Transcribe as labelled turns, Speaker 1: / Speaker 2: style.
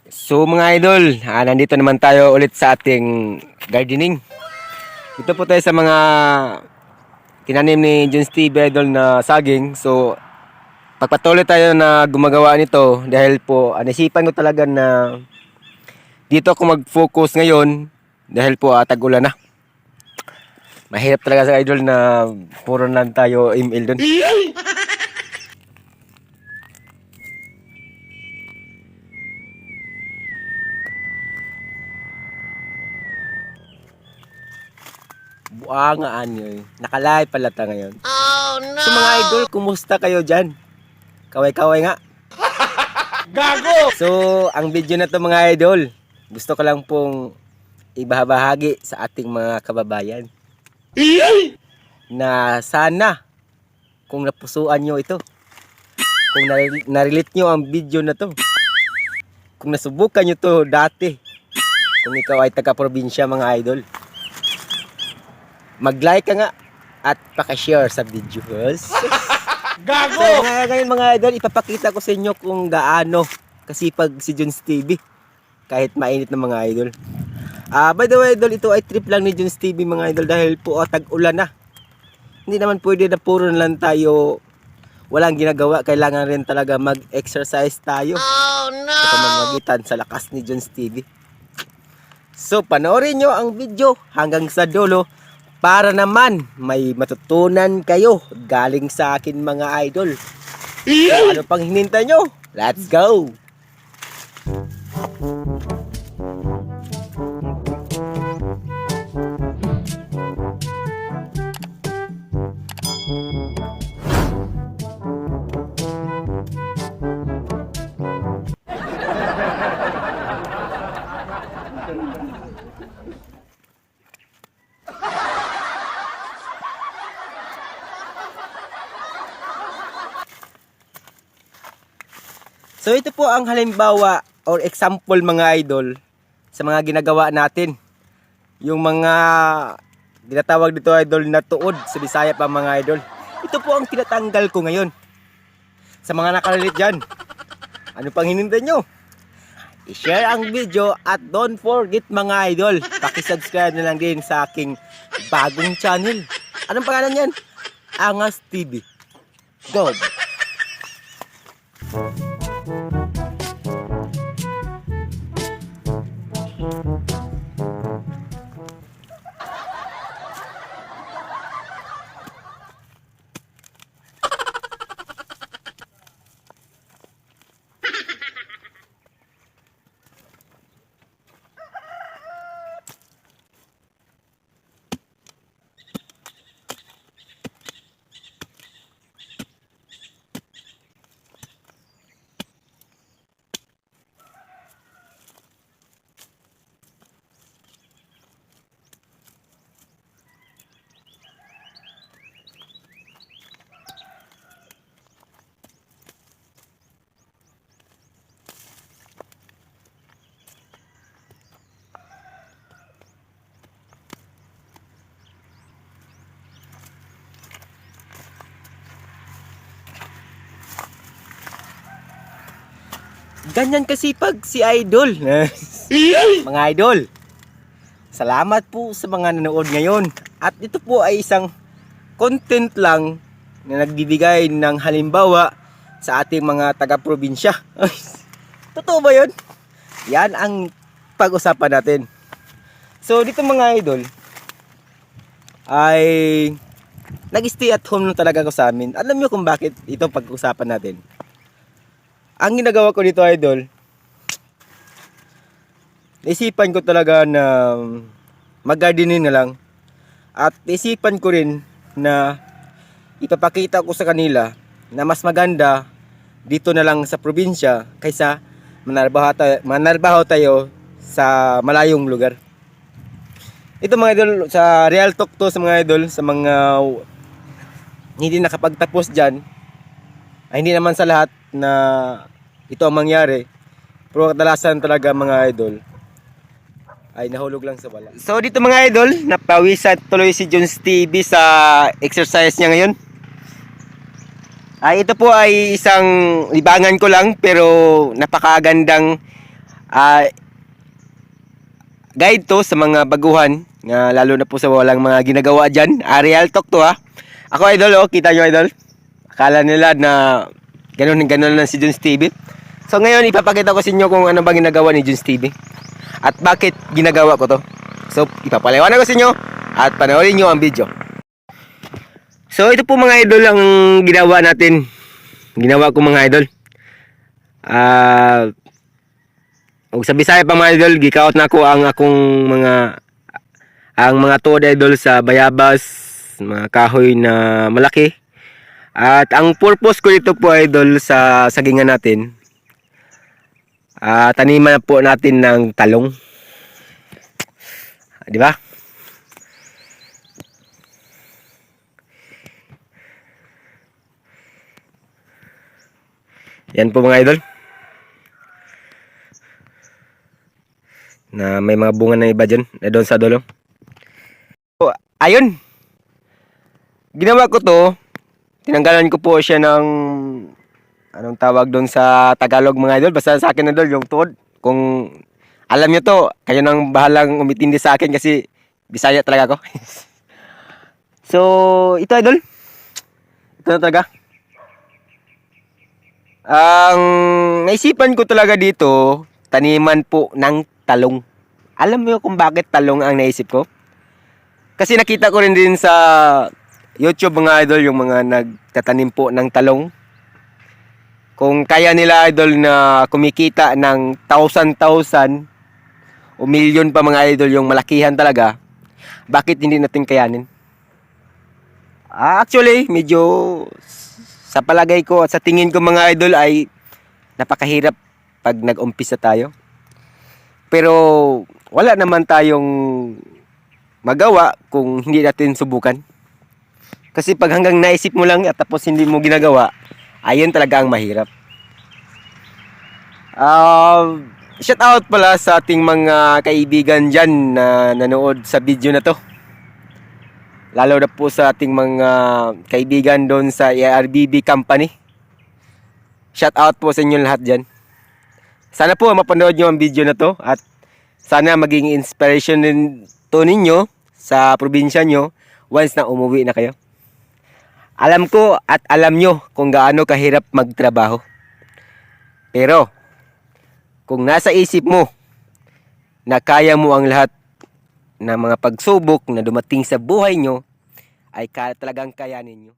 Speaker 1: So mga idol, nandito naman tayo ulit sa ating gardening. Ito po tayo sa mga tinanim ni John Steve Idol na saging. So pagpatuloy tayo na gumagawa nito dahil po nasipan ko talaga na dito ako mag-focus ngayon dahil po tag-ulan na. Mahirap talaga sa idol na puro lang tayo email doon. Buangaan yun. Nakalive pala ta ngayon. Oh no! So mga idol, kumusta kayo dyan? Kaway-kaway nga. Gago! So, ang video na to mga idol, gusto ko lang pong ibahagi sa ating mga kababayan. Na sana, kung napusuan nyo ito, kung narelate nyo ang video na to, kung nasubukan nyo to dati, kung ikaw ay taga-probinsya mga idol, mag-like ka nga at paka-share sa video. Gago! So ngayon mga idol, ipapakita ko sa inyo kung gaano kasipag si John Stevie kahit mainit ng mga idol. By the way idol, ito ay trip lang ni John Stevie mga idol dahil po tag-ulan na. Hindi naman pwede na puro na lang tayo walang ginagawa. Kailangan rin talaga mag-exercise tayo. Oh no! Sa pamamagitan sa lakas ni John Stevie. So panoorin nyo ang video hanggang sa dulo para naman may matutunan kayo galing sa akin mga idol. So, ano pang hinintay nyo? Let's go! So ito po ang halimbawa or example mga idol sa mga ginagawa natin. Yung mga tinatawag dito idol na tuod sa Bisaya pa mga idol. Ito po ang tinatanggal ko ngayon. Sa mga nakalilit dyan, ano pang hinintay nyo? I-share ang video at don't forget mga idol, paki-subscribe na lang din sa aking bagong channel. Anong pangalan yan? Angas TV. Go! Ganyan kasipag si idol. Mga idol, salamat po sa mga nanood ngayon. At ito po ay isang content lang na nagbibigay ng halimbawa sa ating mga taga-probinsya. Totoo ba yun? Yan ang pag-usapan natin. So dito mga idol ay nag-stay at home lang talaga ako sa amin. Alam nyo kung bakit ito pag-usapan natin? Ang ginagawa ko dito idol, naisipan ko talaga na mag-gardening na lang. At naisipan ko rin na ipapakita ko sa kanila na mas maganda dito na lang sa probinsya kaysa manarbaho tayo sa malayong lugar. Ito mga idol, sa real talk to sa mga idol, sa mga hindi nakapagtapos dyan, ay hindi naman sa lahat na ito ang mangyari, pero kadalasan talaga mga idol ay nahulog lang sa wala. So dito mga idol, napawisan tuloy si John Stevie sa exercise niya ngayon. Ito po ay isang libangan ko lang pero napakagandang Ah, guide to sa mga baguhan, lalo na po sa walang mga ginagawa dyan. Real talk to ha. Ako idol, oh, kita nyo idol. Akala nila na ganun lang si Jones TV. So ngayon ipapakita ko sa inyo kung ano ba ginagawa ni Jones TV. At bakit ginagawa ko to. So ipapaliwanag ko sa inyo at panoorin nyo ang video. So ito po mga idol ang ginawa natin. Ginawa ko mga idol. Og sa Bisaya pa mga idol, gikaot na ko ang akong mga tuod idol sa bayabas, mga kahoy na malaki. At ang purpose ko dito po idol sa sagingan natin, taniman po natin ng talong. Di ba? Yan po mga idol. Na may mga bunga na iba dyan, na doon sa dulo. So, ayun. Ginawa ko to. Tinanggalan ko po siya ng anong tawag doon sa Tagalog mga idol. Basta sa akin idol, yung tuod. Kung alam nyo to, kayo nang bahalang umitindi sa akin kasi Bisaya talaga ako. So, ito idol. Ito na talaga. Ang naisipan ko talaga dito, taniman po ng talong. Alam mo kung bakit talong ang naisip ko? Kasi nakita ko rin din sa YouTube mga idol yung mga nagtatanim po ng talong. Kung kaya nila idol na kumikita ng 1,000 o milyon pa mga idol yung malakihan talaga, bakit hindi natin kayanin? Actually, medyo sa palagay ko at sa tingin ko mga idol ay napakahirap pag nag-umpisa tayo. Pero wala naman tayong magawa kung hindi natin subukan. Kasi pag hanggang naisip mo lang at tapos hindi mo ginagawa, ayun talaga ang mahirap. Shout out pala sa ating mga kaibigan dyan na nanood sa video na to. Lalo na po sa ating mga kaibigan doon sa ARBB company. Shout out po sa inyo lahat dyan. Sana po mapanood nyo ang video na to at sana maging inspiration din to ninyo sa probinsya nyo once na umuwi na kayo. Alam ko at alam nyo kung gaano kahirap magtrabaho. Pero kung nasa isip mo na kaya mo ang lahat ng mga pagsubok na dumating sa buhay nyo, ay talagang kayanin nyo.